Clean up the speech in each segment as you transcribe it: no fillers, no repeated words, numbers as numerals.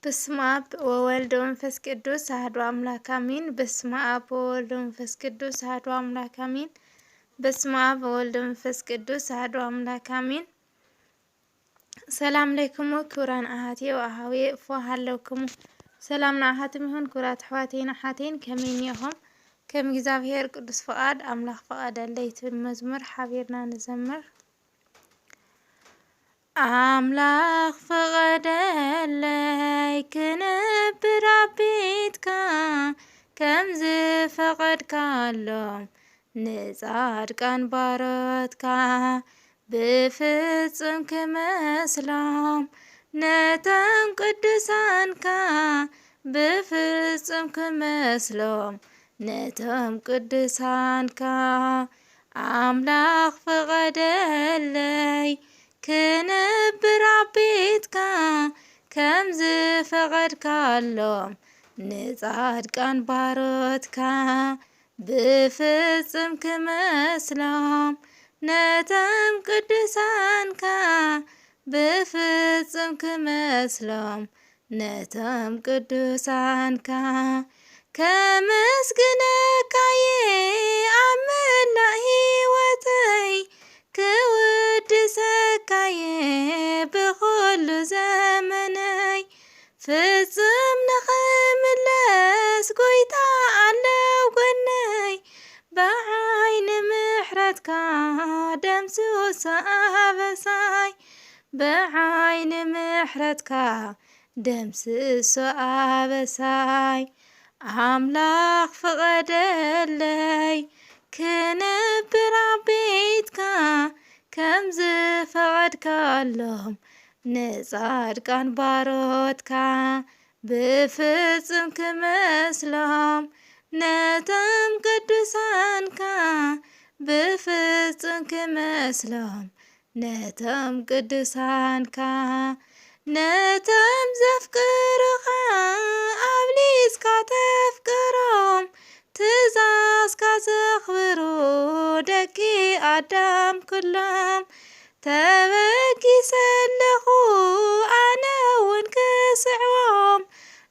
በስመ አብ ወወልድ ወመንፈስ ቅዱስ አሐዱ አምላክ አሜን። በስመ አብ ወወልድ ወመንፈስ ቅዱስ አሐዱ አምላክ አሜን። በስመ አብ ወወልድ ወመንፈስ ቅዱስ አሐዱ አምላክ አሜን። ሰላም ለይኩሙ ክቡራን አሐቴ ወአኀዌ እፎ ሃለውክሙ ሰላም ንኣኻትም ይሁን ክቡራት ኣሕዋቴና ኣሓቴን ከመይ ኢኹም? ከም እግዚአብሔር ቅዱስ ፈቃድ አምላክ ፈቀደለይ ትብል መዝሙር ሓቢርና ንዘምር። አምላክ ፈቀደለይ ክነብር ኣብ ቤትካ ከምዝ ፈቀድካሎም ንጻድቃን ባሮትካ ብፍጹም ክመስሎም ነቶም ቅዱሳንካ ብፍጹም ክመስሎም ነቶም ቅዱሳንካ አምላክ ፈቀደለይ ክነብር ኣብ ቤትካ ከምዝ ፈቀድካሎም ንጻድቃን ባሮትካ ብፍጹም ክመስሎም ነቶም ቅዱሳንካ ብፍጹም ክመስሎም ነቶም ቅዱሳንካ ከመስግነካየ ኣብ መላእ ህይወተይ ክውድሰካየ ብኩሉ ዘመነይ ፍጹም ንኽምለስ ጎይታ ኣለው ጎነይ ብዓይኒ ምሕረትካ ደምስሶ ኣበሳይ ብዓይኒ ምሕረትካ ደምስሶ ኣበሳይ አምላክ ፈቀደለይ ክነብር ኣብ ቤትካ ከምዝ ፈቀድካሎም ንጻድቃን ባሮትካ ብፍጹም ክመስሎም ነቶም ቅዱሳንካ ብፍጹም ክመስሎም ነቶም ቅዱሳንካ ነቶም ዘፍቅሩኻ ኣብሊስካ ተፍቅሮም ትእዛዝካ ዘኽብሩ ደቂ ኣዳም ኩሎም ተበጊሰለኹ ኣነ እውን ክስዕቦም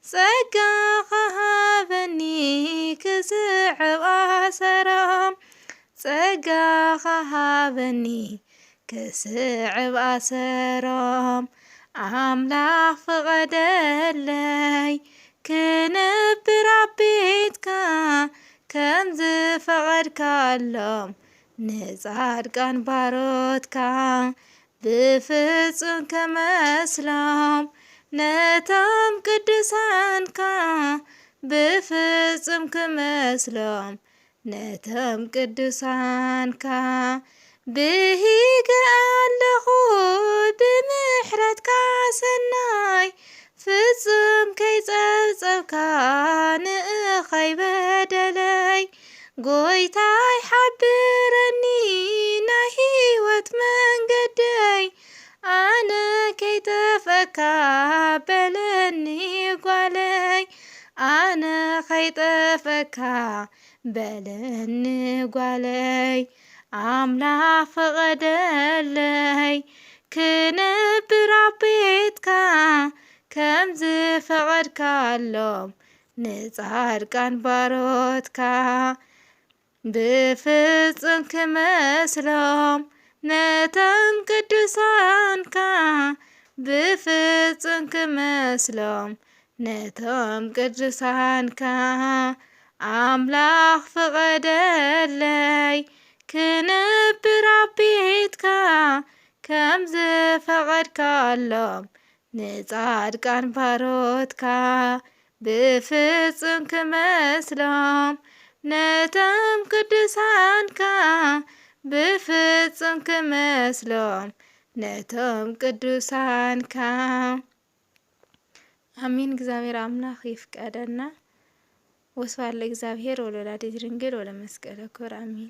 ጸጋኻ ሃበኒ ክስዕብ ኣሰሮም ጸጋኻ ሃበኒ ክስዕብ ኣሰሮም አምላክ ፈቀደለይ ክነብር ኣብ ቤትካ ከምዝ ፈቀድካሎም ንጻድቃን ባሮትካ ብፍጹም ክመስሎም ነቶም ቅዱሳንካ ብፍጹም ክመስሎም ነቶም ቅዱሳንካ ብሂገ ኣለኹ ብምሕረትካ ሰናይ ፍጹም ከይጸብጸብካ ንኸይበደለይ ጎይታይ ሓብረኒ ናይ ህይወት መንገደይ ኣነ ከይጠፍአካ በለኒ ጓለይ ኣነ ከይጠፍአካ በለኒ ጓለይ አምላክ ፈቀደለይ ክነብር ኣብ ቤትካ ከምዝ ፈቀድካሎም ንጻድቃን ባሮትካ ብፍጹም ክመስሎም ነቶም ቅዱሳንካ ብፍጹም ክመስሎም ነቶም ቅዱሳንካ አምላክ ፈቀደለይ ክነብር ኣብ ቤትካ ከምዝ ፈቀድካሎም ንጻድቃን ባሮትካ ብፍጹም ክመስሎም ነቶም ቅዱሳንካ ብፍጹም ክመስሎም ነቶም ቅዱሳንካ አሜን። እግዚአብሔር አምላክ ይፍቀደና። ወስብሐት ለእግዚአብሔር ወለወላዲቱ ድንግል ወለመስቀሉ ክቡር አሜን።